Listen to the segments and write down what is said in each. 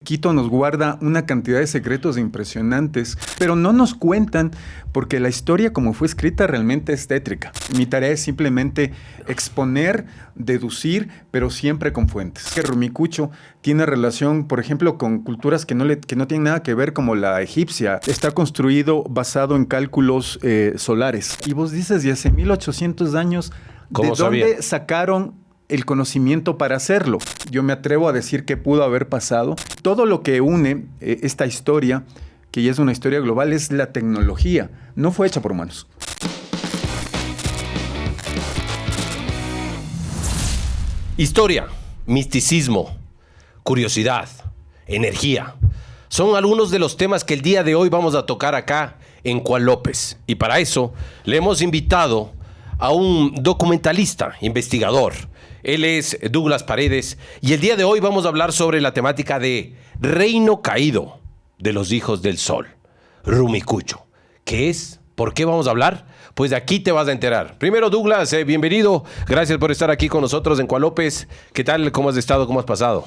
Quito nos guarda una cantidad de secretos impresionantes, pero no nos cuentan porque la historia como fue escrita realmente es tétrica. Mi tarea es simplemente exponer, deducir, pero siempre con fuentes. Que Rumicucho tiene relación, por ejemplo, con culturas que no tienen nada que ver, como la egipcia. Está construido basado en cálculos solares. Y vos dices, y hace 1800 años, ¿de dónde sacaron el conocimiento para hacerlo? Yo me atrevo a decir que pudo haber pasado. Todo lo que une esta historia, que ya es una historia global, es la tecnología. No fue hecha por humanos. Historia, misticismo, curiosidad, energía. Son algunos de los temas que el día de hoy vamos a tocar acá en Juan López. Y para eso le hemos invitado a un documentalista, investigador. Él es Douglas Paredes y el día de hoy vamos a hablar sobre la temática de Reino Caído de los Hijos del Sol, Rumicucho. ¿Qué es? ¿Por qué vamos a hablar? Pues de aquí te vas a enterar. Primero, Douglas, bienvenido. Gracias por estar aquí con nosotros en Juan López. ¿Qué tal? ¿Cómo has estado? ¿Cómo has pasado?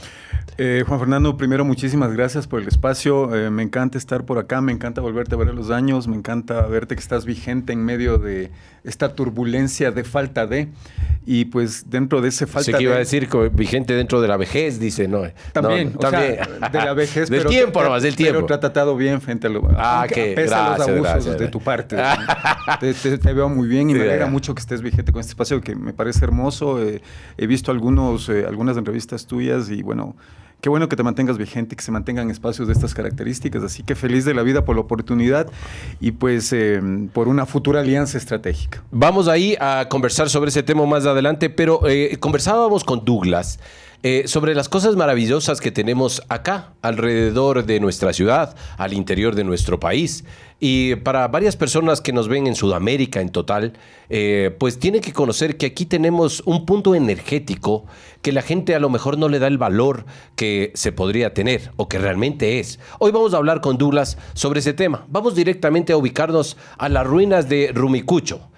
Juan Fernando, primero muchísimas gracias por el espacio. Me encanta estar por acá, me encanta volverte a ver a los años, me encanta verte que estás vigente en medio de esta turbulencia de falta de, y pues dentro de ese falta de... Sé que iba a decir vigente dentro de la vejez, dice, ¿no? También, no, también. Sea, de la vejez, del tiempo nomás, del tiempo. Pero te ha tratado bien frente a lo... que pese a los abusos gracias. de tu parte. Te veo muy bien y me alegra mucho que estés vigente con este espacio que me parece hermoso. He visto algunas entrevistas tuyas y bueno... Qué bueno que te mantengas vigente y que se mantengan espacios de estas características. Así que feliz de la vida por la oportunidad y pues por una futura alianza estratégica. Vamos ahí a conversar sobre ese tema más adelante, pero conversábamos con Douglas sobre las cosas maravillosas que tenemos acá, alrededor de nuestra ciudad, al interior de nuestro país. Y para varias personas que nos ven en Sudamérica en total, pues tienen que conocer que aquí tenemos un punto energético que la gente a lo mejor no le da el valor que se podría tener o que realmente es. Hoy vamos a hablar con Douglas sobre ese tema. Vamos directamente a ubicarnos a las ruinas de Rumicucho.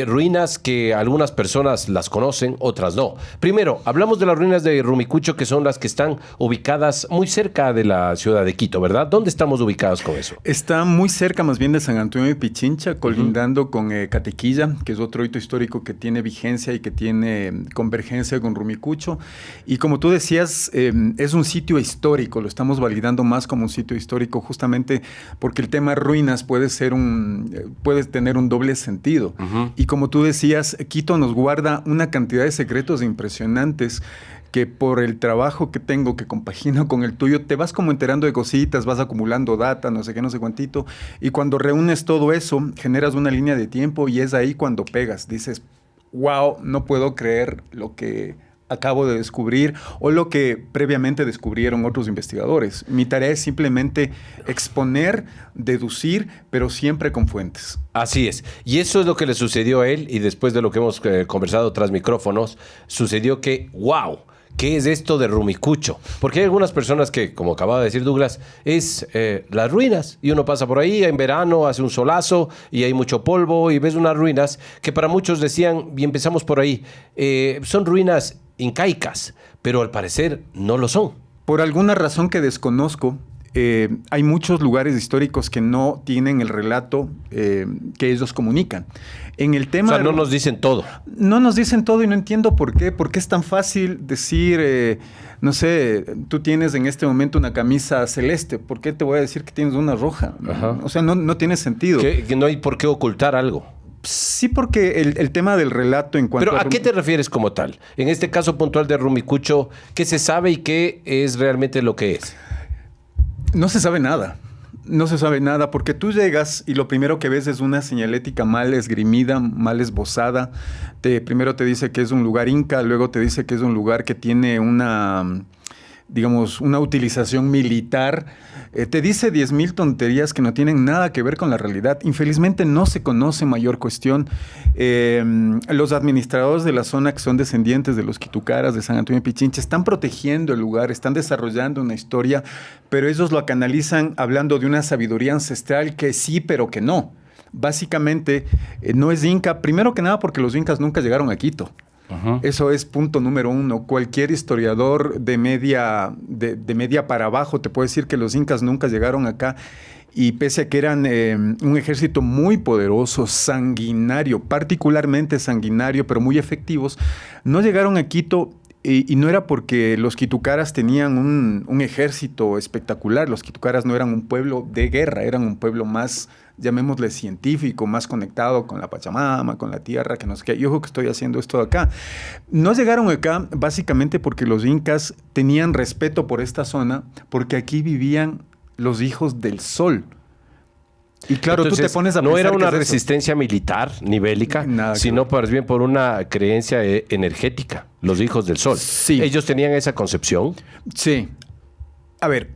Ruinas que algunas personas las conocen, otras no. Primero, hablamos de las ruinas de Rumicucho, que son las que están ubicadas muy cerca de la ciudad de Quito, ¿verdad? ¿Dónde estamos ubicados con eso? Está muy cerca más bien de San Antonio de Pichincha, colindando con Catequilla, que es otro hito histórico que tiene vigencia y que tiene convergencia con Rumicucho. Y como tú decías, es un sitio histórico, lo estamos validando más como un sitio histórico justamente porque el tema ruinas puede tener un doble sentido. Y como tú decías, Quito nos guarda una cantidad de secretos impresionantes que por el trabajo que tengo, que compagino con el tuyo, te vas como enterando de cositas, vas acumulando data, no sé qué, no sé cuántito, y cuando reúnes todo eso, generas una línea de tiempo y es ahí cuando pegas. Dices, wow, no puedo creer lo que acabo de descubrir o lo que previamente descubrieron otros investigadores. Mi tarea es simplemente exponer, deducir, pero siempre con fuentes. Así es. Y eso es lo que le sucedió a él y después de lo que hemos conversado tras micrófonos, sucedió que, wow, ¿qué es esto de Rumicucho? Porque hay algunas personas que, como acababa de decir Douglas, es las ruinas. Y uno pasa por ahí en verano, hace un solazo y hay mucho polvo y ves unas ruinas que para muchos decían, y empezamos por ahí, son ruinas incaicas, pero al parecer no lo son. Por alguna razón que desconozco, hay muchos lugares históricos que no tienen el relato que ellos comunican. En el tema, o sea, no nos dicen todo. No nos dicen todo y no entiendo por qué. ¿Por qué es tan fácil decir, no sé, tú tienes en este momento una camisa celeste? ¿Por qué te voy a decir que tienes una roja? Ajá. O sea, no tiene sentido. Que no hay por qué ocultar algo. Sí, porque el tema del relato en cuanto ¿Pero a qué te refieres como tal? En este caso puntual de Rumicucho, ¿qué se sabe y qué es realmente lo que es? No se sabe nada. No se sabe nada porque tú llegas y lo primero que ves es una señalética mal esgrimida, mal esbozada. Primero te dice que es un lugar inca, luego te dice que es un lugar que tiene una utilización militar. Te dice 10,000 tonterías que no tienen nada que ver con la realidad. Infelizmente no se conoce mayor cuestión. Los administradores de la zona, que son descendientes de los quitucaras de San Antonio de Pichincha, están protegiendo el lugar, están desarrollando una historia, pero ellos lo canalizan hablando de una sabiduría ancestral que sí, pero que no. Básicamente no es inca, primero que nada porque los incas nunca llegaron a Quito. Eso es punto número uno. Cualquier historiador de media para abajo te puede decir que los incas nunca llegaron acá. Y pese a que eran un ejército muy poderoso, sanguinario, particularmente sanguinario, pero muy efectivos, no llegaron a Quito. Y no era porque los quitucaras tenían un ejército espectacular. Los quitucaras no eran un pueblo de guerra, eran un pueblo más, llamémosle, científico, más conectado con la Pachamama, con la tierra, que no sé qué. Y ojo que estoy haciendo esto acá. No llegaron acá básicamente porque los incas tenían respeto por esta zona, porque aquí vivían los hijos del sol. Y claro, entonces, tú te pones a no pensar era una ¿qué es resistencia militar ni bélica, sino más bien por una creencia energética, los hijos del sol. Sí. ¿Ellos tenían esa concepción? Sí. A ver,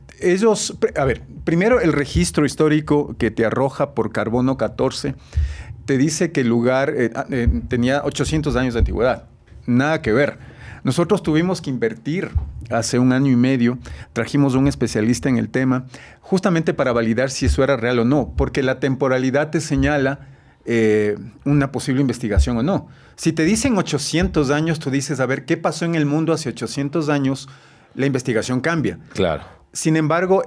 primero el registro histórico que te arroja por carbono 14 te dice que el lugar tenía 800 años de antigüedad. Nada que ver. Nosotros tuvimos que invertir hace 1 año y medio, trajimos un especialista en el tema, justamente para validar si eso era real o no, porque la temporalidad te señala una posible investigación o no. Si te dicen 800 años, tú dices, a ver, ¿qué pasó en el mundo hace 800 años? La investigación cambia. Claro. Sin embargo,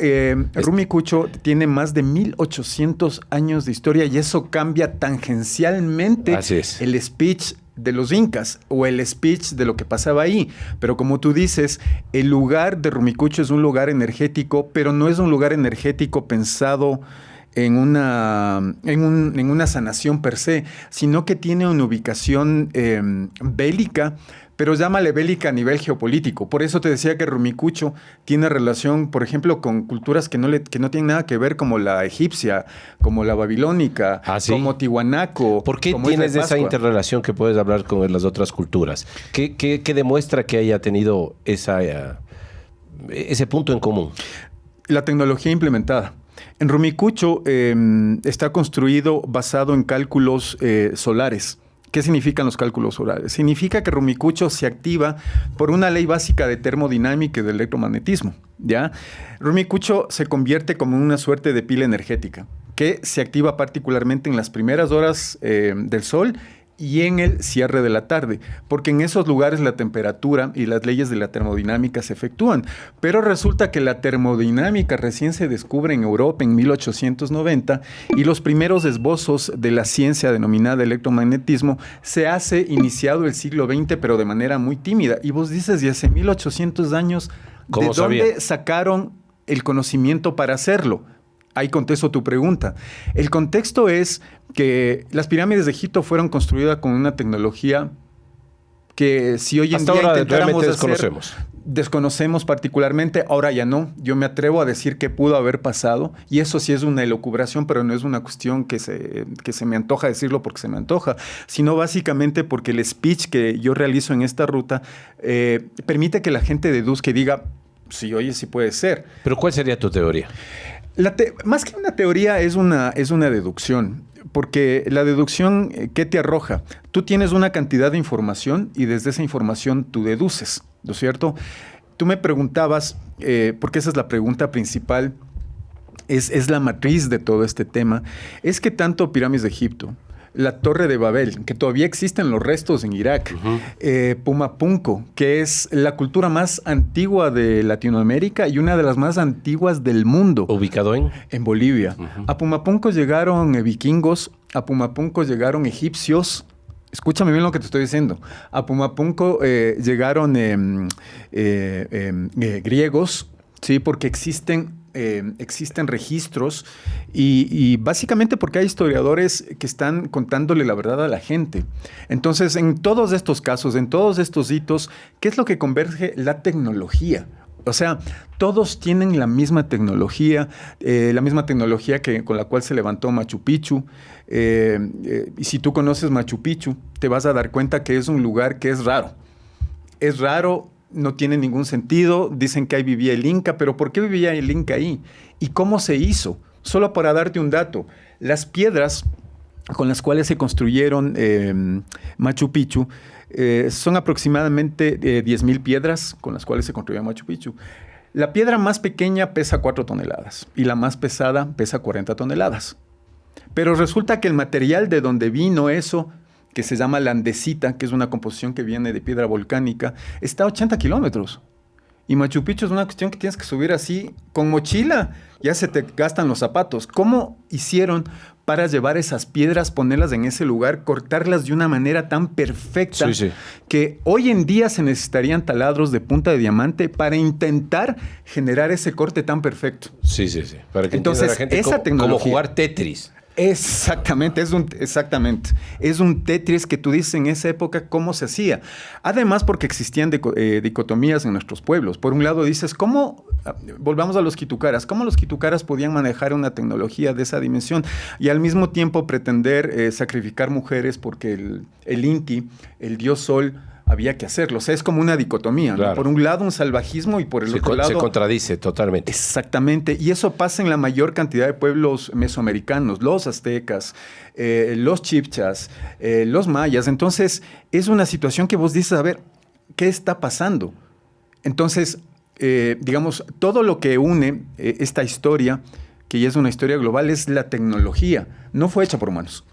Rumicucho tiene más de 1800 años de historia y eso cambia tangencialmente el speech de los incas o el speech de lo que pasaba ahí. Pero como tú dices, el lugar de Rumicucho es un lugar energético, pero no es un lugar energético pensado en una sanación per se, sino que tiene una ubicación bélica, pero llámale bélica a nivel geopolítico. Por eso te decía que Rumicucho tiene relación, por ejemplo, con culturas que no tienen nada que ver, como la egipcia, como la babilónica, como Tiwanaco. ¿Por qué tienes esa interrelación que puedes hablar con las otras culturas? ¿Qué demuestra que haya tenido ese punto en común? La tecnología implementada. En Rumicucho está construido basado en cálculos solares. ¿Qué significan los cálculos solares? Significa que Rumicucho se activa por una ley básica de termodinámica y de electromagnetismo, ¿ya? Rumicucho se convierte como una suerte de pila energética que se activa particularmente en las primeras horas del sol y en el cierre de la tarde, porque en esos lugares la temperatura y las leyes de la termodinámica se efectúan. Pero resulta que la termodinámica recién se descubre en Europa en 1890 y los primeros esbozos de la ciencia denominada electromagnetismo se hace iniciado el siglo XX, pero de manera muy tímida. Y vos dices, y hace 1800 años, ¿de dónde sacaron el conocimiento para hacerlo? Ahí contesto tu pregunta. El contexto es que las pirámides de Egipto fueron construidas con una tecnología que si hoy en día intentáramos hacer, desconocemos particularmente, ahora ya no. Yo me atrevo a decir que pudo haber pasado, y eso sí es una elucubración, pero no es una cuestión que se me antoja decirlo porque se me antoja, sino básicamente porque el speech que yo realizo en esta ruta permite que la gente deduzca y diga, sí, oye, sí puede ser. ¿Pero cuál sería tu teoría? Más que una teoría es una deducción, porque la deducción, ¿qué te arroja? Tú tienes una cantidad de información y desde esa información tú deduces, ¿no es cierto? Tú me preguntabas, porque esa es la pregunta principal, es la matriz de todo este tema, es que tanto pirámides de Egipto, la Torre de Babel, que todavía existen los restos en Irak, Pumapunco, que es la cultura más antigua de Latinoamérica y una de las más antiguas del mundo. ¿Ubicado en? En Bolivia. A Pumapunco llegaron vikingos, a Pumapunco llegaron egipcios. Escúchame bien lo que te estoy diciendo. A Pumapunco llegaron griegos, ¿sí? Porque existen registros y básicamente porque hay historiadores que están contándole la verdad a la gente. Entonces, en todos estos casos, en todos estos hitos, ¿qué es lo que converge? La tecnología. O sea, todos tienen la misma tecnología con la cual se levantó Machu Picchu. Y si tú conoces Machu Picchu, te vas a dar cuenta que es un lugar que es raro. Es raro. No tiene ningún sentido. Dicen que ahí vivía el Inca, pero ¿por qué vivía el Inca ahí? ¿Y cómo se hizo? Solo para darte un dato, las piedras con las cuales se construyeron Machu Picchu son aproximadamente 10,000 piedras con las cuales se construyó Machu Picchu. La piedra más pequeña pesa 4 toneladas y la más pesada pesa 40 toneladas. Pero resulta que el material de donde vino eso que se llama la andesita, que es una composición que viene de piedra volcánica, está a 80 kilómetros. Y Machu Picchu es una cuestión que tienes que subir así, con mochila, ya se te gastan los zapatos. ¿Cómo hicieron para llevar esas piedras, ponerlas en ese lugar, cortarlas de una manera tan perfecta que hoy en día se necesitarían taladros de punta de diamante para intentar generar ese corte tan perfecto? Sí. Para que entienda la gente esa tecnología, como jugar Tetris. Exactamente. Es un Tetris que tú dices en esa época cómo se hacía. Además, porque existían dicotomías en nuestros pueblos. Por un lado dices, ¿cómo? Volvamos a los quitucaras. ¿Cómo los quitucaras podían manejar una tecnología de esa dimensión y al mismo tiempo pretender sacrificar mujeres porque el Inti, el dios Sol, había que hacerlo? O sea, es como una dicotomía, claro, ¿no? Por un lado un salvajismo y por el otro lado... Se contradice totalmente. Exactamente. Y eso pasa en la mayor cantidad de pueblos mesoamericanos, los aztecas, los chibchas, los mayas. Entonces, es una situación que vos dices, a ver, ¿qué está pasando? Entonces, digamos, todo lo que une esta historia, que ya es una historia global, es la tecnología. No fue hecha por humanos.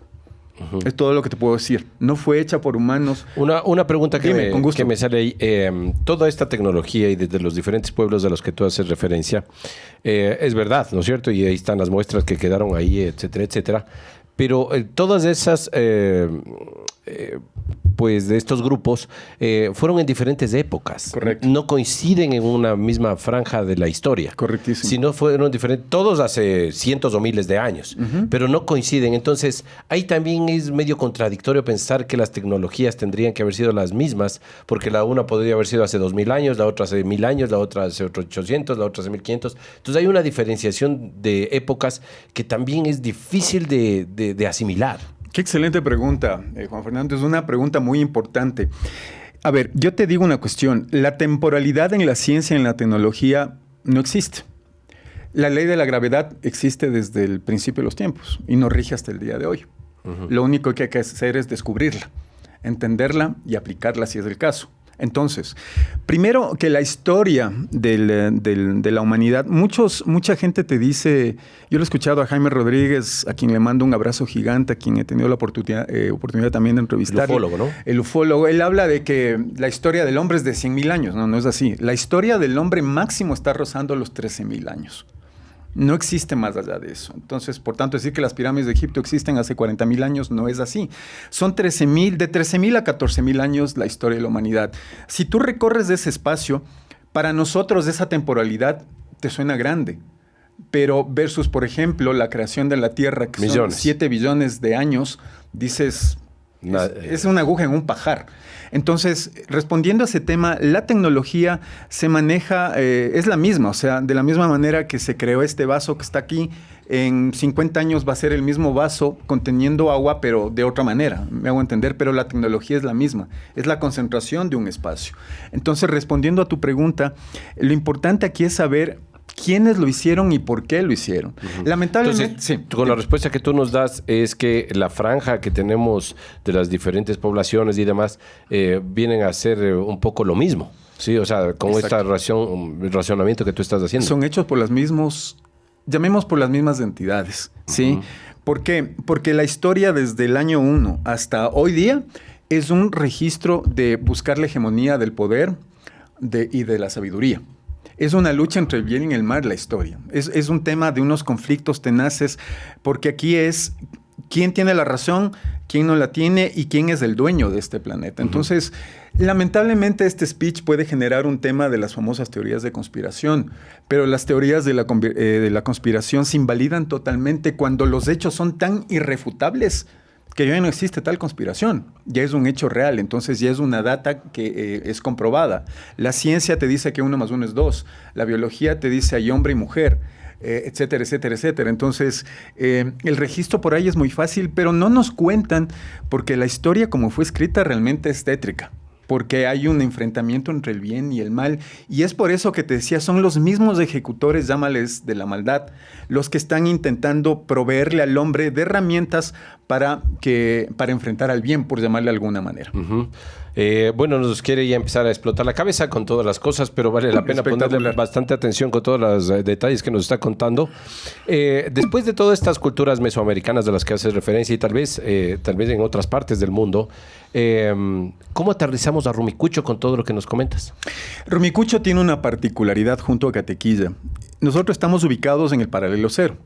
Es todo lo que te puedo decir. No fue hecha por humanos. Una pregunta que me sale ahí. Toda esta tecnología y desde los diferentes pueblos a los que tú haces referencia, es verdad, ¿no es cierto? Y ahí están las muestras que quedaron ahí, etcétera, etcétera. Pero todas esas, pues de estos grupos, fueron en diferentes épocas. Correcto. No coinciden en una misma franja de la historia. Correctísimo. Sino fueron diferentes, todos hace cientos o miles de años, pero no coinciden. Entonces, ahí también es medio contradictorio pensar que las tecnologías tendrían que haber sido las mismas, porque la una podría haber sido hace 2000 años, la otra hace 1000 años, la otra hace 800, la otra hace 1500. Entonces, hay una diferenciación de épocas que también es difícil de asimilar. Qué excelente pregunta, Juan Fernando. Es una pregunta muy importante. A ver, yo te digo una cuestión. La temporalidad en la ciencia y en la tecnología no existe. La ley de la gravedad existe desde el principio de los tiempos y nos rige hasta el día de hoy. Lo único que hay que hacer es descubrirla, entenderla y aplicarla si es el caso. Entonces, primero que la historia de la humanidad, mucha gente te dice, yo lo he escuchado a Jaime Rodríguez, a quien le mando un abrazo gigante, a quien he tenido la oportunidad también de entrevistar. El ufólogo, ¿no? El ufólogo. Él habla de que la historia del hombre es de 100,000 años. No, no es así. La historia del hombre máximo está rozando los 13,000 años. No existe más allá de eso. Entonces, por tanto, decir que las pirámides de Egipto existen hace 40,000 años no es así. Son de 13,000 a 14,000 años la historia de la humanidad. Si tú recorres ese espacio, para nosotros esa temporalidad te suena grande. Pero versus, por ejemplo, la creación de la Tierra, que son 7 billones de años, dices, es una aguja en un pajar. Entonces, respondiendo a ese tema, la tecnología se maneja, es la misma, o sea, de la misma manera que se creó este vaso que está aquí, en 50 años va a ser el mismo vaso conteniendo agua, pero de otra manera, me hago entender, pero la tecnología es la misma, es la concentración de un espacio. Entonces, respondiendo a tu pregunta, lo importante aquí es saber quiénes lo hicieron y por qué lo hicieron. Lamentablemente, entonces, con la respuesta que tú nos das es que la franja que tenemos de las diferentes poblaciones y demás vienen a ser un poco lo mismo, ¿sí? O sea, con este racionamiento que tú estás haciendo. Son hechos por las mismas, llamemos por las mismas entidades, ¿sí? ¿Por qué? Porque la historia desde el año 1 hasta hoy día es un registro de buscar la hegemonía del poder y de la sabiduría. Es una lucha entre el bien y el mal la historia. Es un tema de unos conflictos tenaces, porque aquí es quién tiene la razón, quién no la tiene y quién es el dueño de este planeta. Entonces, lamentablemente este speech puede generar un tema de las famosas teorías de conspiración, pero las teorías de la conspiración se invalidan totalmente cuando los hechos son tan irrefutables que ya no existe tal conspiración, ya es un hecho real, entonces ya es una data que es comprobada. La ciencia te dice que 1 más 1 es 2, la biología te dice hay hombre y mujer, etcétera, etcétera, etcétera. Entonces, el registro por ahí es muy fácil, pero no nos cuentan porque la historia como fue escrita realmente es tétrica. Porque hay un enfrentamiento entre el bien y el mal. Y es por eso que te decía, son los mismos ejecutores, llámales de la maldad, los que están intentando proveerle al hombre de herramientas para enfrentar al bien, por llamarle de alguna manera. Bueno, nos quiere ya empezar a explotar la cabeza con todas las cosas, pero vale la pena ponerle bastante atención con todos los detalles que nos está contando. Después de todas estas culturas mesoamericanas de las que haces referencia y tal vez en otras partes del mundo, ¿cómo aterrizamos a Rumicucho con todo lo que nos comentas? Rumicucho tiene una particularidad junto a Catequilla. Nosotros estamos ubicados en el paralelo cero.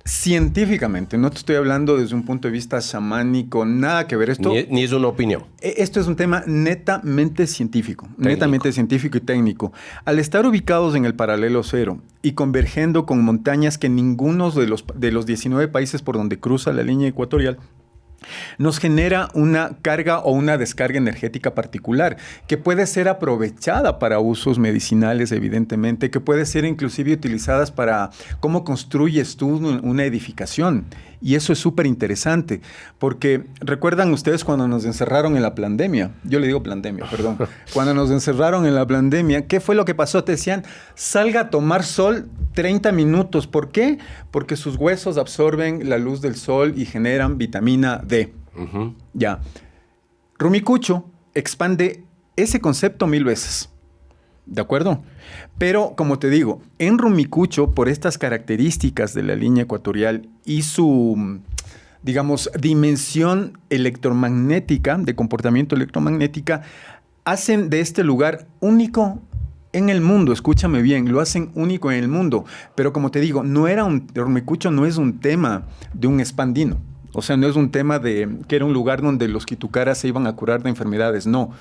Científicamente, no te estoy hablando desde un punto de vista chamánico, nada que ver esto. Ni es una opinión. Esto es un tema netamente científico, netamente científico y técnico. Al estar ubicados en el paralelo cero y convergiendo con montañas que ninguno de los 19 países por donde cruza la línea ecuatorial, nos genera una carga o una descarga energética particular que puede ser aprovechada para usos medicinales, evidentemente, que puede ser inclusive utilizadas para cómo construyes tú una edificación. Y eso es súper interesante, porque recuerdan ustedes cuando nos encerraron en la pandemia, yo le digo pandemia, perdón, cuando nos encerraron en la pandemia, ¿qué fue lo que pasó? Te decían, salga a tomar sol 30 minutos. ¿Por qué? Porque sus huesos absorben la luz del sol y generan vitamina D. Ya. Rumicucho expande ese concepto 1000 veces. ¿De acuerdo? Pero, como te digo, en Rumicucho, por estas características de la línea ecuatorial y su, digamos, dimensión electromagnética, de comportamiento electromagnética, hacen de este lugar único en el mundo. Escúchame bien, lo hacen único en el mundo. Pero, como te digo, Rumicucho no es un tema de un espandino. O sea, no es un tema de que era un lugar donde los quitucaras se iban a curar de enfermedades, no.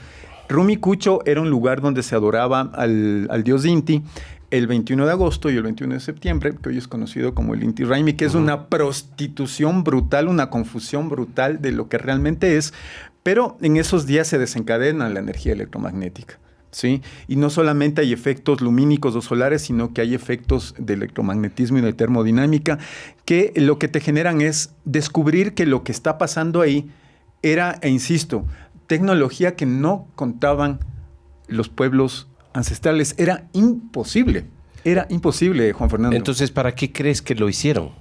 Rumicucho era un lugar donde se adoraba al dios Inti el 21 de agosto y el 21 de septiembre, que hoy es conocido como el Inti Raymi, que es una prostitución brutal, una confusión brutal de lo que realmente es, pero en esos días se desencadena la energía electromagnética, ¿sí? Y no solamente hay efectos lumínicos o solares, sino que hay efectos de electromagnetismo y de termodinámica que lo que te generan es descubrir que lo que está pasando ahí era, e insisto, tecnología que no contaban los pueblos ancestrales. Era imposible, Juan Fernando. Entonces, ¿para qué crees que lo hicieron?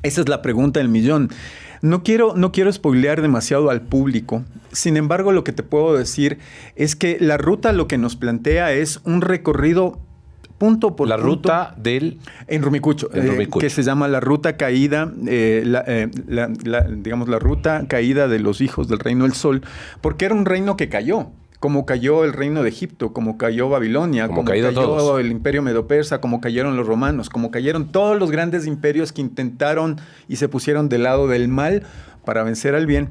Esa es la pregunta del millón. No quiero spoilear demasiado al público. Sin embargo, lo que te puedo decir es que la ruta lo que nos plantea es un recorrido punto por la punto. Ruta del... En Rumicucho, que se llama la ruta caída, digamos la ruta caída de los hijos del reino del sol, porque era un reino que cayó, como cayó el reino de Egipto, como cayó Babilonia, como cayó todos. El imperio medo-persa, como cayeron los romanos, como cayeron todos los grandes imperios que intentaron y se pusieron del lado del mal para vencer al bien.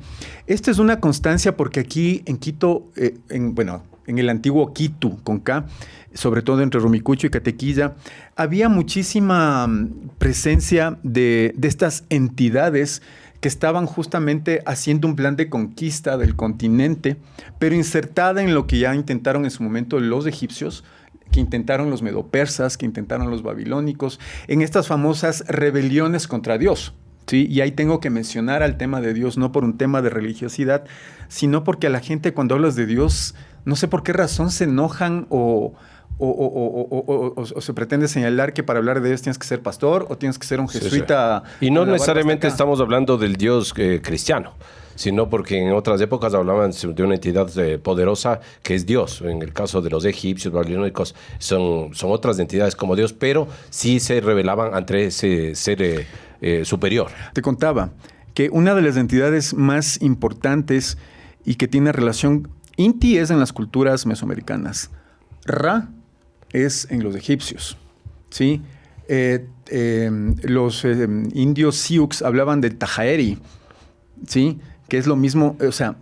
Esta es una constancia porque aquí en Quito, en el antiguo Quito, con K, sobre todo entre Rumicucho y Catequilla, había muchísima presencia de estas entidades que estaban justamente haciendo un plan de conquista del continente, pero insertada en lo que ya intentaron en su momento los egipcios, que intentaron los medopersas, que intentaron los babilónicos, en estas famosas rebeliones contra Dios. ¿Sí? Y ahí tengo que mencionar al tema de Dios, no por un tema de religiosidad, sino porque a la gente cuando hablas de Dios, no sé por qué razón se enojan o se pretende señalar que para hablar de Dios tienes que ser pastor o tienes que ser un jesuita. Sí. Y no necesariamente estamos hablando del Dios cristiano, sino porque en otras épocas hablaban de una entidad poderosa que es Dios. En el caso de los egipcios, babilónicos, son otras entidades como Dios, pero sí se revelaban ante ese ser superior. Te contaba que una de las entidades más importantes y que tiene relación, Inti es en las culturas mesoamericanas, Ra es en los egipcios, ¿sí? Los indios Sioux hablaban del Tajaeri, ¿sí? Que es lo mismo, o sea,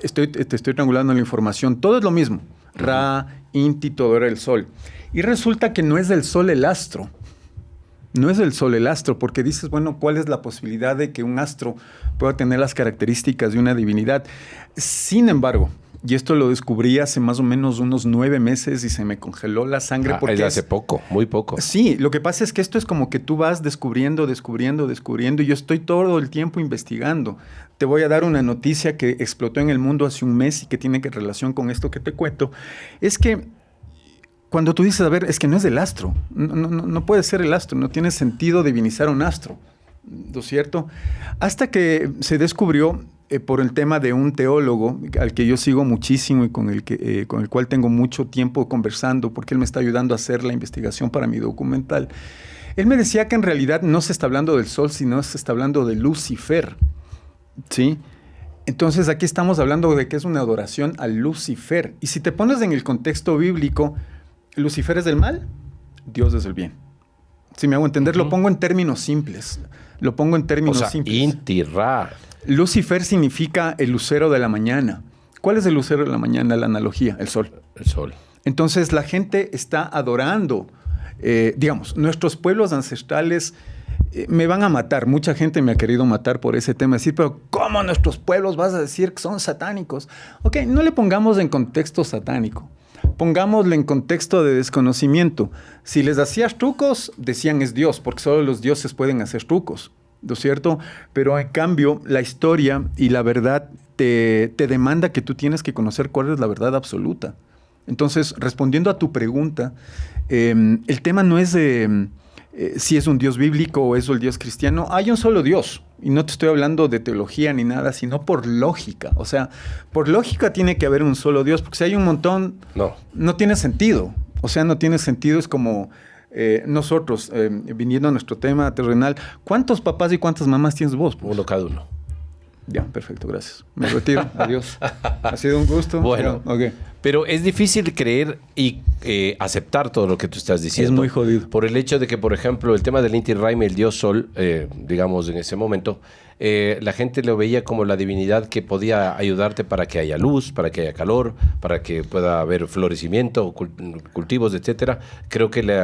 te estoy triangulando la información, todo es lo mismo. Ra, Inti, todo era el sol. Y resulta que no es del sol el astro. No es del sol el astro, porque dices, bueno, ¿cuál es la posibilidad de que un astro pueda tener las características de una divinidad? Sin embargo, y esto lo descubrí hace más o menos unos 9 meses y se me congeló la sangre. Porque hace poco, muy poco. Sí, lo que pasa es que esto es como que tú vas descubriendo, y yo estoy todo el tiempo investigando. Te voy a dar una noticia que explotó en el mundo hace un mes y que tiene relación con esto que te cuento. Es que cuando tú dices, a ver, es que no es del astro, no puede ser el astro, no tiene sentido divinizar un astro, ¿no es cierto? Hasta que se descubrió por el tema de un teólogo al que yo sigo muchísimo y con el cual tengo mucho tiempo conversando, porque él me está ayudando a hacer la investigación para mi documental. Él me decía que en realidad no se está hablando del sol, sino se está hablando de Lucifer, ¿sí? Entonces aquí estamos hablando de que es una adoración a Lucifer. Y si te pones en el contexto bíblico, ¿Lucifer es del mal? Dios es del bien. Si me hago entender, lo pongo en términos simples. Lo pongo en términos simples. Inti, Ra. Lucifer significa el lucero de la mañana. ¿Cuál es el lucero de la mañana? La analogía, el sol. El sol. Entonces la gente está adorando, digamos, nuestros pueblos ancestrales me van a matar. Mucha gente me ha querido matar por ese tema. Decir, pero ¿cómo nuestros pueblos vas a decir que son satánicos? Ok, no le pongamos en contexto satánico. Pongámosle en contexto de desconocimiento. Si les hacías trucos, decían es Dios, porque solo los dioses pueden hacer trucos, ¿no es cierto? Pero en cambio, la historia y la verdad te demanda que tú tienes que conocer cuál es la verdad absoluta. Entonces, respondiendo a tu pregunta, el tema no es de si es un Dios bíblico o es el Dios cristiano. Hay un solo Dios. Y no te estoy hablando de teología ni nada, sino por lógica. O sea, por lógica tiene que haber un solo Dios, porque si hay un montón, no tiene sentido. O sea, no tiene sentido. Es como nosotros, viniendo a nuestro tema terrenal, ¿cuántos papás y cuántas mamás tienes vos? Pues? Uno cada uno. Ya, perfecto, gracias. Me retiro. Adiós. Ha sido un gusto. Bueno, okay. Pero es difícil creer y aceptar todo lo que tú estás diciendo. Es muy jodido. Por el hecho de que, por ejemplo, el tema del Inti Raymi, el dios sol, digamos en ese momento, la gente lo veía como la divinidad que podía ayudarte para que haya luz, para que haya calor, para que pueda haber florecimiento, cultivos, etcétera. Creo que le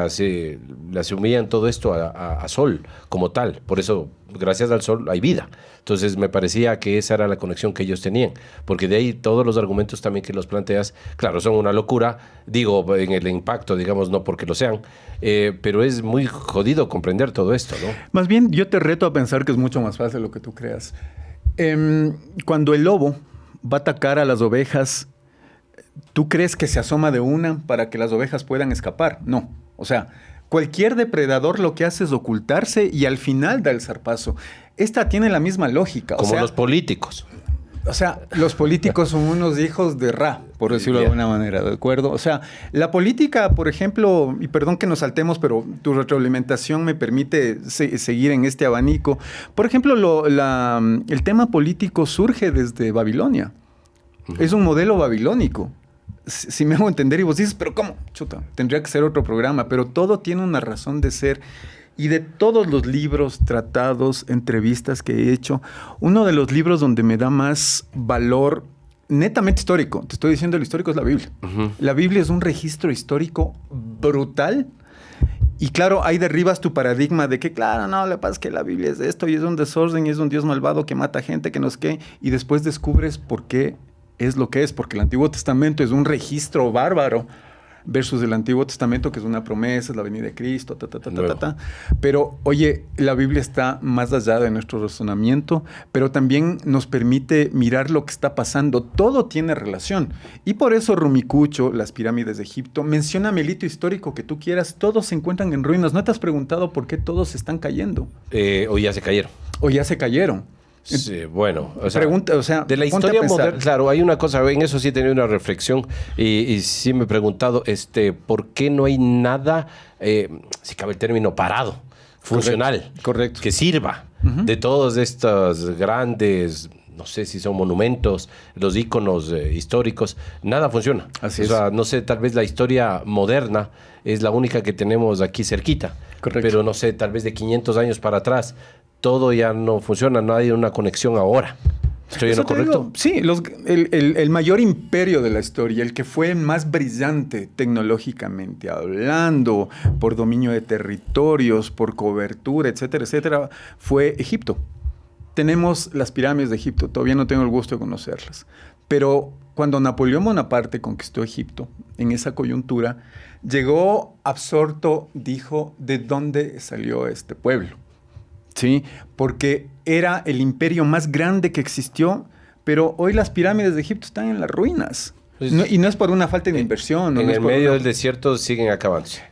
asumían todo esto a sol como tal. Por eso, gracias al sol hay vida. Entonces me parecía que esa era la conexión que ellos tenían, porque de ahí todos los argumentos también que los planteas, claro, son una locura, digo, en el impacto, digamos, no porque lo sean, pero es muy jodido comprender todo esto, ¿no? Más bien, yo te reto a pensar que es mucho más fácil lo que tú creas. Cuando el lobo va a atacar a las ovejas, ¿tú crees que se asoma de una para que las ovejas puedan escapar? No, o sea, cualquier depredador lo que hace es ocultarse y al final da el zarpazo. Esta tiene la misma lógica. Como los políticos. O sea, los políticos son unos hijos de Ra, por decirlo de alguna manera, ¿de acuerdo? O sea, la política, por ejemplo, y perdón que nos saltemos, pero tu retroalimentación me permite seguir en este abanico. Por ejemplo, el tema político surge desde Babilonia. Es un modelo babilónico. Si me hago entender y vos dices, pero ¿cómo? Chuta, tendría que ser otro programa, pero todo tiene una razón de ser. Y de todos los libros, tratados, entrevistas que he hecho, uno de los libros donde me da más valor netamente histórico, te estoy diciendo, el histórico es la Biblia. La Biblia es un registro histórico brutal. Y claro, ahí derribas tu paradigma de que, claro, no, lo que pasa es que la Biblia es esto y es un desorden y es un Dios malvado que mata gente, que no sé qué. Y después descubres por qué es lo que es, porque el Antiguo Testamento es un registro bárbaro versus el Antiguo Testamento, que es una promesa, es la venida de Cristo, Pero, oye, la Biblia está más allá de nuestro razonamiento, pero también nos permite mirar lo que está pasando. Todo tiene relación. Y por eso Rumicucho, las pirámides de Egipto, mencióname el hito histórico que tú quieras, todos se encuentran en ruinas. ¿No te has preguntado por qué todos están cayendo? O ya se cayeron. O ya se cayeron. Sí, bueno, de la historia moderna, claro, hay una cosa, en eso sí he tenido una reflexión y sí me he preguntado, ¿por qué no hay nada, si cabe el término, parado, funcional, correcto. Que sirva de todos estos grandes, no sé si son monumentos, los íconos históricos, nada funciona? Así es. No sé, tal vez la historia moderna es la única que tenemos aquí cerquita, correcto. Pero no sé, tal vez de 500 años para atrás, todo ya no funciona, no hay una conexión ahora. ¿Estoy en lo correcto? Digo, sí, el mayor imperio de la historia, el que fue más brillante tecnológicamente hablando, por dominio de territorios, por cobertura, etcétera, etcétera, fue Egipto. Tenemos las pirámides de Egipto, todavía no tengo el gusto de conocerlas. Pero cuando Napoleón Bonaparte conquistó Egipto, en esa coyuntura, llegó absorto, dijo, ¿de dónde salió este pueblo? Sí, porque era el imperio más grande que existió, pero hoy las pirámides de Egipto están en las ruinas. Y no es por una falta de inversión. En el medio del desierto siguen acabándose.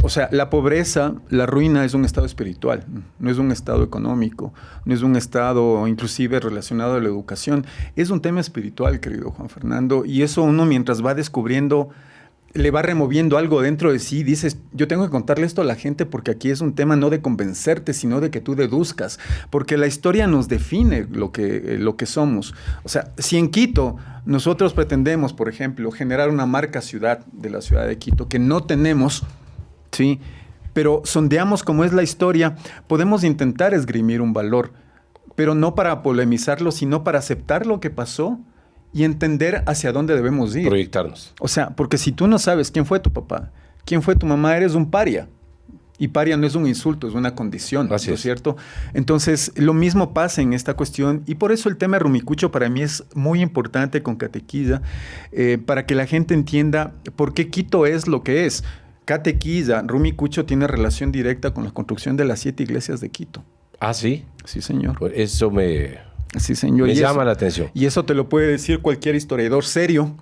O sea, la pobreza, la ruina es un estado espiritual, no es un estado económico, no es un estado inclusive relacionado a la educación. Es un tema espiritual, querido Juan Fernando, y eso uno mientras va descubriendo, le va removiendo algo dentro de sí. Dices, yo tengo que contarle esto a la gente porque aquí es un tema no de convencerte, sino de que tú deduzcas, porque la historia nos define lo que somos. O sea, si en Quito nosotros pretendemos, por ejemplo, generar una marca ciudad de la ciudad de Quito que no tenemos, ¿sí? Pero sondeamos cómo es la historia, podemos intentar esgrimir un valor, pero no para polemizarlo, sino para aceptar lo que pasó y entender hacia dónde debemos ir. Proyectarnos. O sea, porque si tú no sabes quién fue tu papá, quién fue tu mamá, eres un paria. Y paria no es un insulto, es una condición, ¿no es cierto? Entonces, lo mismo pasa en esta cuestión, y por eso el tema de Rumicucho para mí es muy importante con Catequilla, para que la gente entienda por qué Quito es lo que es. Catequilla, Rumicucho tiene relación directa con la construcción de las 7 iglesias de Quito. ¿Ah, sí? Sí, señor. Pues eso sí, señor. Me llama la atención. Y eso te lo puede decir cualquier historiador serio,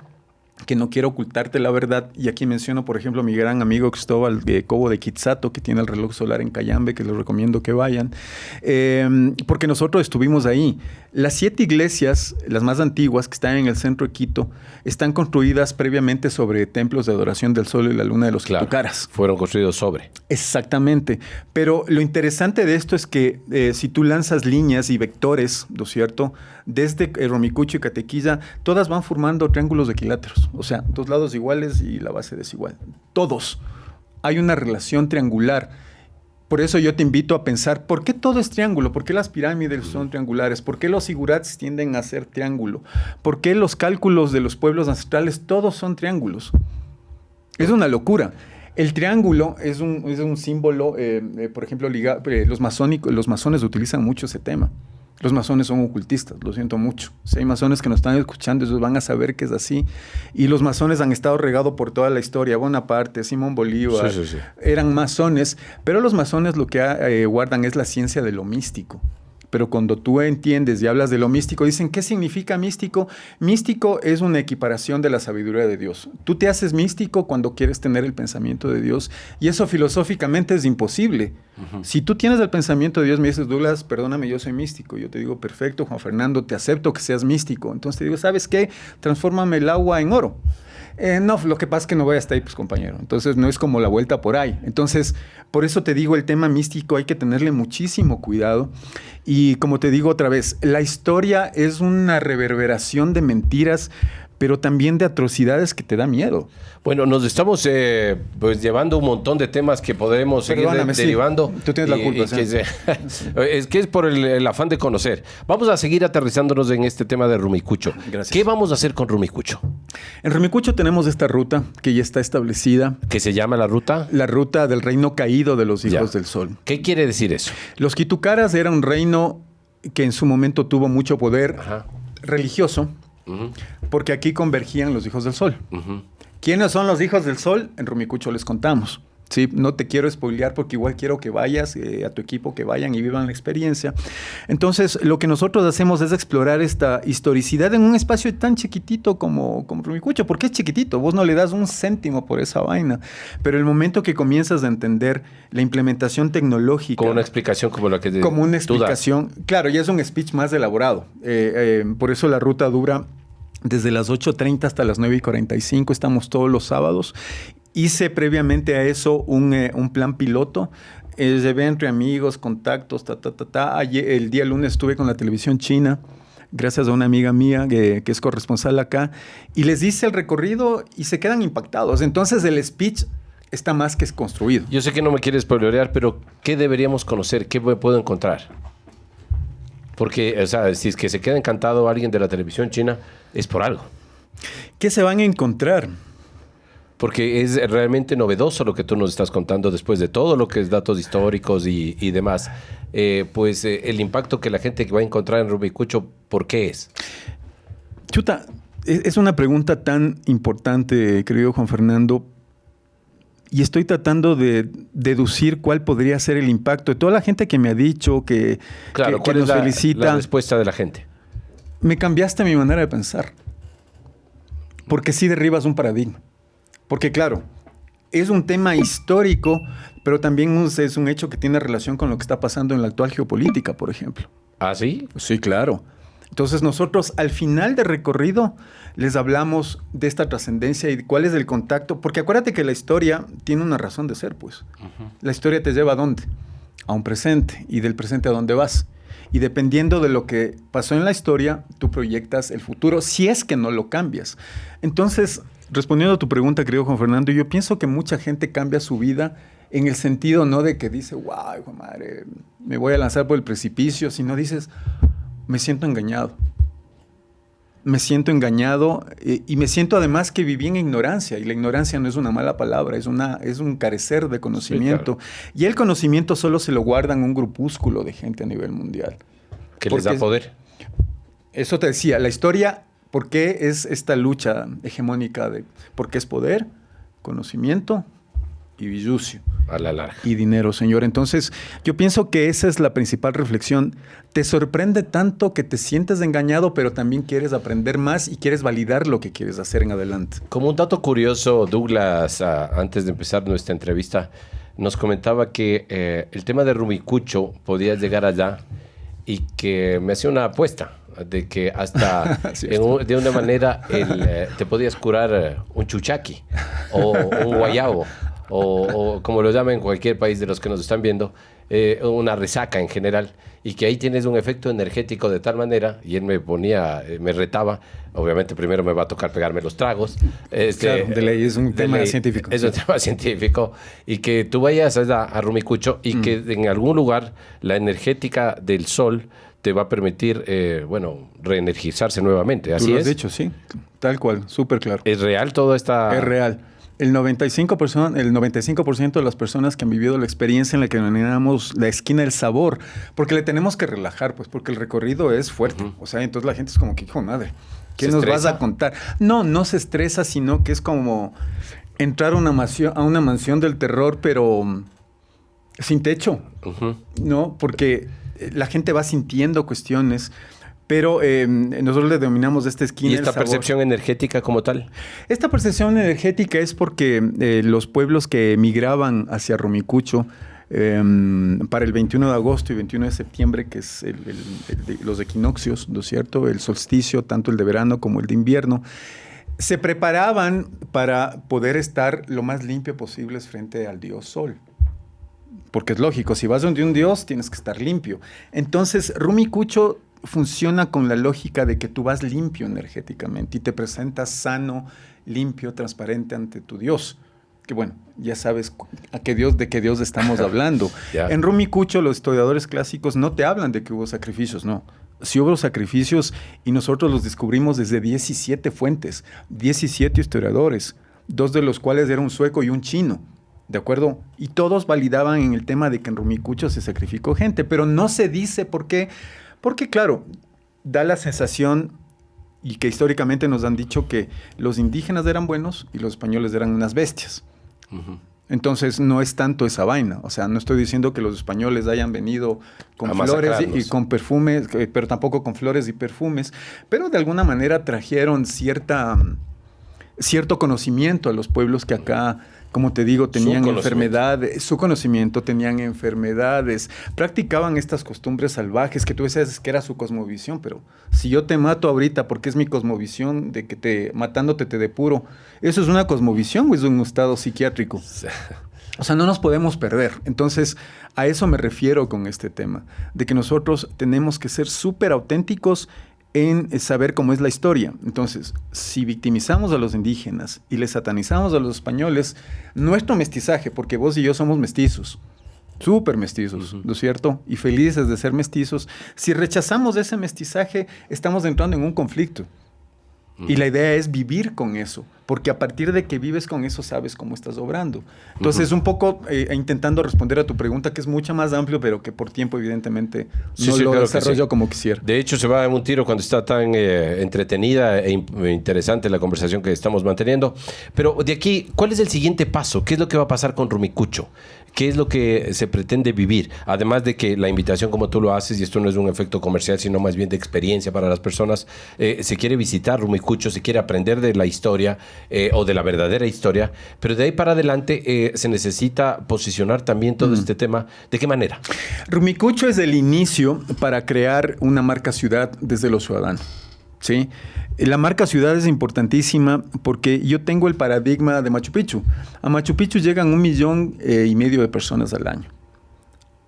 que no quiero ocultarte la verdad. Y aquí menciono, por ejemplo, a mi gran amigo Cristóbal Cobo de Quitzato, que tiene el reloj solar en Cayambe, que les recomiendo que vayan, porque nosotros estuvimos ahí. Las 7 iglesias, las más antiguas, que están en el centro de Quito, están construidas previamente sobre templos de adoración del sol y la luna de los quitucaras. Fueron construidos sobre. Exactamente. Pero lo interesante de esto es que si tú lanzas líneas y vectores, ¿no es cierto?, desde Rumicucho y Catequilla, todas van formando triángulos equiláteros. O sea, 2 lados iguales y la base desigual. Todos. Hay una relación triangular. Por eso yo te invito a pensar, ¿por qué todo es triángulo? ¿Por qué las pirámides son triangulares? ¿Por qué los zigurats tienden a ser triángulo? ¿Por qué los cálculos de los pueblos ancestrales todos son triángulos? Es una locura. El triángulo es un símbolo, por ejemplo, los masones utilizan mucho ese tema. Los masones son ocultistas, lo siento mucho. Si hay masones que nos están escuchando, ellos van a saber que es así. Y los masones han estado regados por toda la historia. Bonaparte, Simón Bolívar, eran masones. Pero los masones lo que guardan es la ciencia de lo místico. Pero cuando tú entiendes y hablas de lo místico, dicen, ¿qué significa místico? Místico es una equiparación de la sabiduría de Dios. Tú te haces místico cuando quieres tener el pensamiento de Dios, y eso filosóficamente es imposible. Si tú tienes el pensamiento de Dios, me dices, Douglas, perdóname, yo soy místico. Yo te digo, perfecto, Juan Fernando, te acepto que seas místico. Entonces te digo, ¿sabes qué? Transfórmame el agua en oro. No, lo que pasa es que no voy hasta ahí, pues, compañero. Entonces, no es como la vuelta por ahí. Entonces, por eso te digo, el tema místico hay que tenerle muchísimo cuidado. Y como te digo otra vez, la historia es una reverberación de mentiras, pero también de atrocidades que te da miedo. Bueno, nos estamos pues llevando un montón de temas que podremos seguir derivando. Tú tienes la culpa. Es que es por el afán de conocer. Vamos a seguir aterrizándonos en este tema de Rumicucho. Gracias. ¿Qué vamos a hacer con Rumicucho? En Rumicucho tenemos esta ruta que ya está establecida. ¿Qué se llama la ruta? La ruta del reino caído de los hijos del sol. ¿Qué quiere decir eso? Los quitucaras era un reino que en su momento tuvo mucho poder religioso, porque aquí convergían los hijos del sol. ¿Quiénes son los hijos del sol? En Rumicucho les contamos. Sí, no te quiero spoilear porque igual quiero que vayas, a tu equipo, que vayan y vivan la experiencia. Entonces, lo que nosotros hacemos es explorar esta historicidad en un espacio tan chiquitito como Rumicucho. ¿Por qué es chiquitito? Vos no le das un céntimo por esa vaina. Pero el momento que comienzas a entender la implementación tecnológica... Como una explicación como la que... Como una explicación. Claro, ya es un speech más elaborado. Por eso la ruta dura desde las 8:30 hasta las 9:45. Estamos todos los sábados. Hice previamente a eso un plan piloto. Llevé entre amigos, contactos, Ayer, el día lunes estuve con la televisión china, gracias a una amiga mía que es corresponsal acá, y les hice el recorrido y se quedan impactados. Entonces el speech está más que construido. Yo sé que no me quieres spoilerear, pero ¿qué deberíamos conocer? ¿Qué puedo encontrar? Porque, o sea, si es que se queda encantado alguien de la televisión china, es por algo. ¿Qué se van a encontrar? Porque es realmente novedoso lo que tú nos estás contando después de todo lo que es datos históricos y demás. El impacto que la gente va a encontrar en Rumicucho, ¿por qué es? Chuta, es una pregunta tan importante, querido Juan Fernando, y estoy tratando de deducir cuál podría ser el impacto de toda la gente que me ha dicho que ¿cuál nos es felicita. La respuesta de la gente? Me cambiaste mi manera de pensar, porque sí derribas un paradigma. Porque claro, es un tema histórico, pero también es un hecho que tiene relación con lo que está pasando en la actual geopolítica, por ejemplo. ¿Ah, sí? Sí, claro. Entonces nosotros al final del recorrido les hablamos de esta trascendencia y cuál es el contacto, porque acuérdate que la historia tiene una razón de ser, pues. La historia te lleva ¿a dónde? A un presente, y del presente a dónde vas. Y dependiendo de lo que pasó en la historia, tú proyectas el futuro, si es que no lo cambias. Entonces, respondiendo a tu pregunta, querido Juan Fernando, yo pienso que mucha gente cambia su vida en el sentido no de que dice, wow, hijo de madre, me voy a lanzar por el precipicio, sino dices, me siento engañado. Me siento engañado y me siento además que viví en ignorancia, y la ignorancia no es una mala palabra, es un carecer de conocimiento. Sí, claro. Y el conocimiento solo se lo guardan un grupúsculo de gente a nivel mundial. ¿Qué les da poder? Eso te decía, la historia, ¿por qué es esta lucha hegemónica de por qué es poder, conocimiento y billucio? A la larga. Y dinero, señor. Entonces, yo pienso que esa es la principal reflexión. Te sorprende tanto que te sientes engañado, pero también quieres aprender más y quieres validar lo que quieres hacer en adelante. Como un dato curioso, Douglas, antes de empezar nuestra entrevista, nos comentaba que el tema de Rumicucho podía llegar allá y que me hacía una apuesta de que hasta de una manera te podías curar un chuchaqui o un guayabo. O como lo llaman en cualquier país de los que nos están viendo, una resaca en general, y que ahí tienes un efecto energético de tal manera, y él me retaba, obviamente primero me va a tocar pegarme los tragos. Claro, de ley, es un tema científico. Es un tema científico, y que tú vayas a Rumicucho y que en algún lugar la energética del sol te va a permitir, reenergizarse nuevamente. ¿Así es? Tú lo has dicho, sí, tal cual, súper claro. ¿Es real todo esta...? Es real. El 95% de las personas que han vivido la experiencia en la que denominamos la esquina del sabor, porque le tenemos que relajar, pues porque el recorrido es fuerte. O sea, entonces la gente es como que, hijo de madre, ¿qué nos vas a contar? No se estresa, sino que es como entrar a una mansión del terror, pero sin techo, ¿no? Porque la gente va sintiendo cuestiones. Pero nosotros le denominamos esta esquina. ¿Y esta percepción energética como tal? Esta percepción energética es porque los pueblos que emigraban hacia Rumicucho para el 21 de agosto y 21 de septiembre, que es los equinoccios, ¿no es cierto? El solsticio, tanto el de verano como el de invierno, se preparaban para poder estar lo más limpio posible frente al dios Sol. Porque es lógico, si vas donde un dios, tienes que estar limpio. Entonces, Rumicucho funciona con la lógica de que tú vas limpio energéticamente y te presentas sano, limpio, transparente ante tu Dios. Que bueno, ya sabes de qué Dios estamos hablando. En Rumicucho, los historiadores clásicos no te hablan de que hubo sacrificios, no. Sí hubo sacrificios y nosotros los descubrimos desde 17 fuentes, 17 historiadores, 2 de los cuales eran un sueco y un chino. ¿De acuerdo? Y todos validaban en el tema de que en Rumicucho se sacrificó gente, pero no se dice por qué. Porque, claro, da la sensación, y que históricamente nos han dicho que los indígenas eran buenos y los españoles eran unas bestias. Entonces, no es tanto esa vaina. O sea, no estoy diciendo que los españoles hayan venido con flores y con perfumes, pero tampoco con flores y perfumes. Pero de alguna manera trajeron cierto conocimiento a los pueblos que acá, como te digo, tenían enfermedades, su conocimiento, tenían enfermedades, practicaban estas costumbres salvajes que tú decías que era su cosmovisión, pero si yo te mato ahorita porque es mi cosmovisión de que matándote te depuro, ¿eso es una cosmovisión o es un estado psiquiátrico? O sea, no nos podemos perder. Entonces, a eso me refiero con este tema, de que nosotros tenemos que ser súper auténticos en saber cómo es la historia. Entonces, si victimizamos a los indígenas y les satanizamos a los españoles, nuestro mestizaje, porque vos y yo somos mestizos, súper mestizos, ¿no es cierto? Y felices de ser mestizos. Si rechazamos ese mestizaje, estamos entrando en un conflicto. Y la idea es vivir con eso, porque a partir de que vives con eso sabes cómo estás obrando. Entonces, un poco intentando responder a tu pregunta, que es mucho más amplio, pero que por tiempo evidentemente no lo desarrollo como quisiera. De hecho, se va en un tiro cuando está tan entretenida e interesante la conversación que estamos manteniendo. Pero de aquí, ¿cuál es el siguiente paso? ¿Qué es lo que va a pasar con Rumicucho? ¿qué es lo que se pretende vivir? Además de que la invitación, como tú lo haces, y esto no es un efecto comercial, sino más bien de experiencia para las personas, se quiere visitar Rumicucho, se quiere aprender de la historia o de la verdadera historia, pero de ahí para adelante se necesita posicionar también todo este tema. ¿De qué manera? Rumicucho es el inicio para crear una marca ciudad desde lo ciudadano, ¿sí? La marca ciudad es importantísima porque yo tengo el paradigma de Machu Picchu. A Machu Picchu llegan 1,5 millones de personas al año.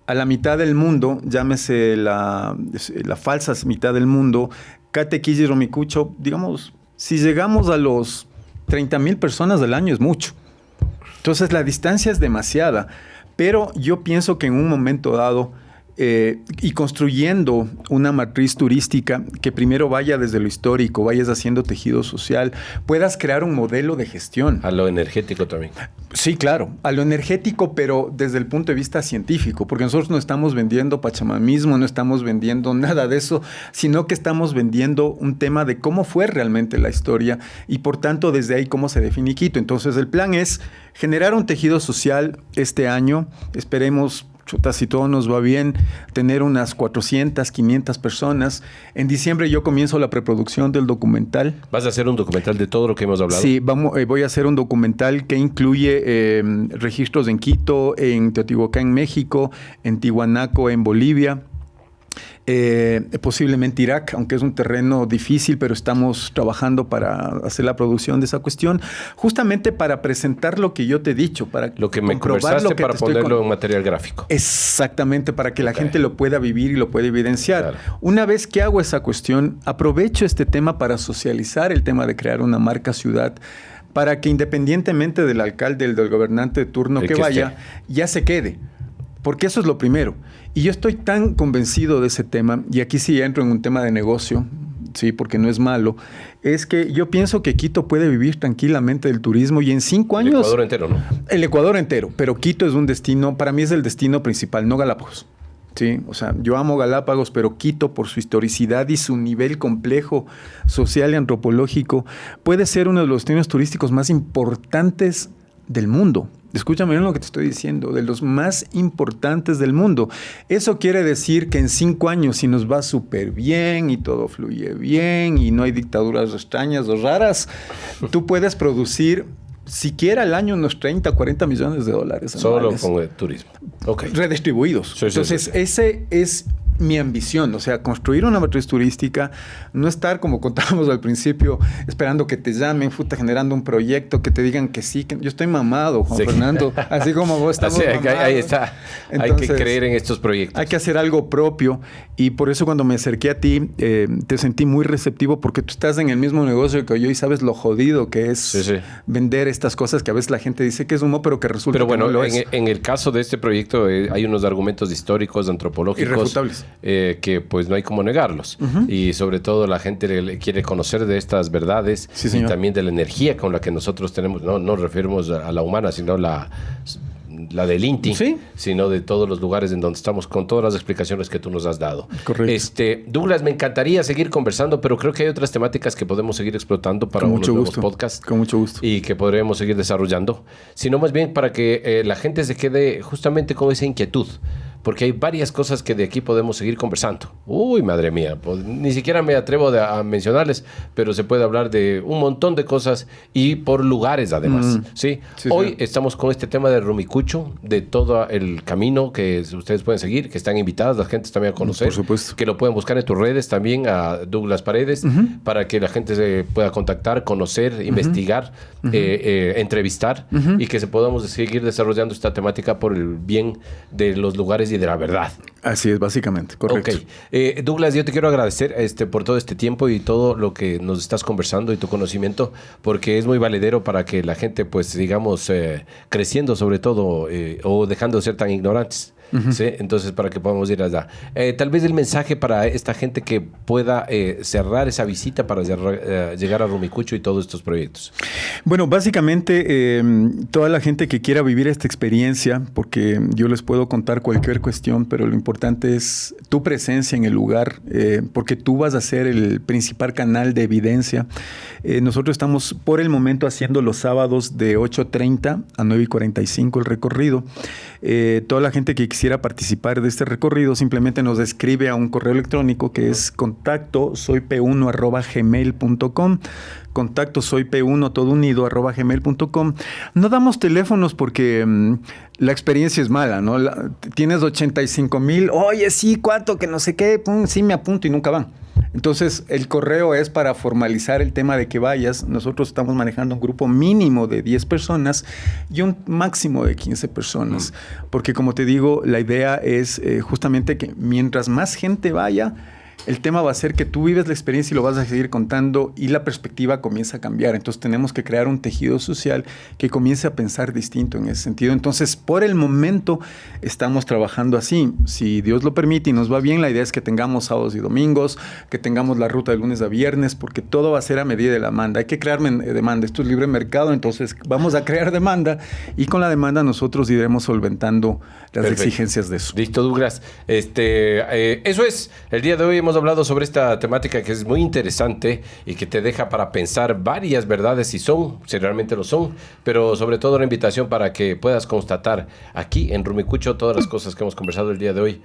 A la mitad del mundo, llámese la falsa mitad del mundo, Catequilla y Rumicucho, digamos, si llegamos a los 30,000 personas al año es mucho. Entonces la distancia es demasiada, pero yo pienso que en un momento dado y construyendo una matriz turística que primero vaya desde lo histórico, vayas haciendo tejido social, puedas crear un modelo de gestión. A lo energético también. Sí, claro, a lo energético, pero desde el punto de vista científico, porque nosotros no estamos vendiendo pachamamismo, no estamos vendiendo nada de eso, sino que estamos vendiendo un tema de cómo fue realmente la historia y por tanto desde ahí cómo se define Quito. Entonces el plan es generar un tejido social este año, esperemos, si todo nos va bien, tener unas 400, 500 personas. En diciembre yo comienzo la preproducción del documental. ¿Vas a hacer un documental de todo lo que hemos hablado? Sí, voy a hacer un documental que incluye registros en Quito, en Teotihuacán, en México, en Tiwanaku, en Bolivia. Posiblemente Irak, aunque es un terreno difícil, pero estamos trabajando para hacer la producción de esa cuestión, justamente para presentar lo que yo te he dicho, para lo que me conversaste, para ponerlo en material gráfico. Exactamente, para que la gente lo pueda vivir y lo pueda evidenciar. Claro. Una vez que hago esa cuestión, aprovecho este tema para socializar el tema de crear una marca ciudad, para que independientemente del alcalde, del gobernante de turno que vaya, ya se quede. Porque eso es lo primero. Y yo estoy tan convencido de ese tema, y aquí sí entro en un tema de negocio, sí, porque no es malo, es que yo pienso que Quito puede vivir tranquilamente del turismo y en 5 años... El Ecuador entero, ¿no? El Ecuador entero, pero Quito es un destino, para mí es el destino principal, no Galápagos. Sí, o sea, yo amo Galápagos, pero Quito, por su historicidad y su nivel complejo social y antropológico, puede ser uno de los destinos turísticos más importantes del mundo. Escúchame bien lo que te estoy diciendo, de los más importantes del mundo. Eso quiere decir que en 5 años, si nos va súper bien y todo fluye bien y no hay dictaduras extrañas o raras, tú puedes producir siquiera al año unos 30, 40 millones de dólares. Solo con el turismo. Okay. Redistribuidos. Sí, entonces, sí. Ese es mi ambición, o sea, construir una matriz turística, no estar como contábamos al principio, esperando que te llamen, generando un proyecto, que te digan que sí, que yo estoy mamado, Juan Fernando, así como vos estamos mamados. Ahí está, entonces, hay que creer en estos proyectos. Hay que hacer algo propio y por eso cuando me acerqué a ti, te sentí muy receptivo porque tú estás en el mismo negocio que yo y sabes lo jodido que es vender estas cosas que a veces la gente dice que es humo, pero que resulta que no lo es. En el caso de este proyecto hay unos argumentos históricos, antropológicos, irrefutables. Que pues no hay como negarlos. Y sobre todo la gente quiere conocer de estas verdades y también de la energía con la que nosotros tenemos, no nos referimos a la humana, sino la del INTI, sino de todos los lugares en donde estamos, con todas las explicaciones que tú nos has dado. Correcto. Douglas, me encantaría seguir conversando, pero creo que hay otras temáticas que podemos seguir explotando para unos nuevos podcasts. Con mucho gusto. Y que podremos seguir desarrollando, sino más bien para que la gente se quede justamente con esa inquietud. Porque hay varias cosas que de aquí podemos seguir conversando. Uy, madre mía, pues, ni siquiera me atrevo a mencionarles, pero se puede hablar de un montón de cosas y por lugares además. Hoy estamos con este tema de Rumicucho, de todo el camino que ustedes pueden seguir, que están invitadas las gentes también a conocer. Por supuesto. Que lo pueden buscar en tus redes también a Douglas Paredes, para que la gente se pueda contactar, conocer, investigar, entrevistar y que podamos seguir desarrollando esta temática por el bien de los lugares y de la verdad. Así es, básicamente, correcto. Ok. Douglas, yo te quiero agradecer por todo este tiempo y todo lo que nos estás conversando y tu conocimiento, porque es muy valedero para que la gente, pues, digamos, creciendo sobre todo o dejando de ser tan ignorantes. ¿sí? Entonces, para que podamos ir allá. Tal vez el mensaje para esta gente que pueda cerrar esa visita para llegar a Rumicucho y todos estos proyectos. Bueno, básicamente toda la gente que quiera vivir esta experiencia, porque yo les puedo contar cualquier cuestión, pero lo importante es tu presencia en el lugar, porque tú vas a ser el principal canal de evidencia. Nosotros estamos por el momento haciendo los sábados de 8:30 a 9:45 el recorrido. Toda la gente que quisiera participar de este recorrido simplemente nos escribe a un correo electrónico que es contacto@gmail.com. Contacto soyp1 todo unido @gmail.com. No damos teléfonos porque la experiencia es mala, ¿no? Tienes 85,000, oye, sí, ¿cuánto? Que no sé qué, sí me apunto y nunca van. Entonces, el correo es para formalizar el tema de que vayas. Nosotros estamos manejando un grupo mínimo de 10 personas y un máximo de 15 personas. Porque, como te digo, la idea es justamente que mientras más gente vaya, el tema va a ser que tú vives la experiencia y lo vas a seguir contando y la perspectiva comienza a cambiar. Entonces tenemos que crear un tejido social que comience a pensar distinto en ese sentido. Entonces, por el momento estamos trabajando así. Si Dios lo permite y nos va bien, la idea es que tengamos sábados y domingos, que tengamos la ruta de lunes a viernes, porque todo va a ser a medida de la demanda. Hay que crear demanda. Esto es libre mercado, entonces vamos a crear demanda y con la demanda nosotros iremos solventando las exigencias de eso. Listo, Douglas. Eso es. El día de hoy hemos hablado sobre esta temática que es muy interesante y que te deja para pensar varias verdades si realmente lo son, pero sobre todo una invitación para que puedas constatar aquí en Rumicucho todas las cosas que hemos conversado el día de hoy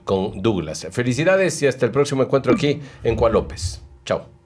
con Douglas. Felicidades y hasta el próximo encuentro aquí en Juan López. Chao.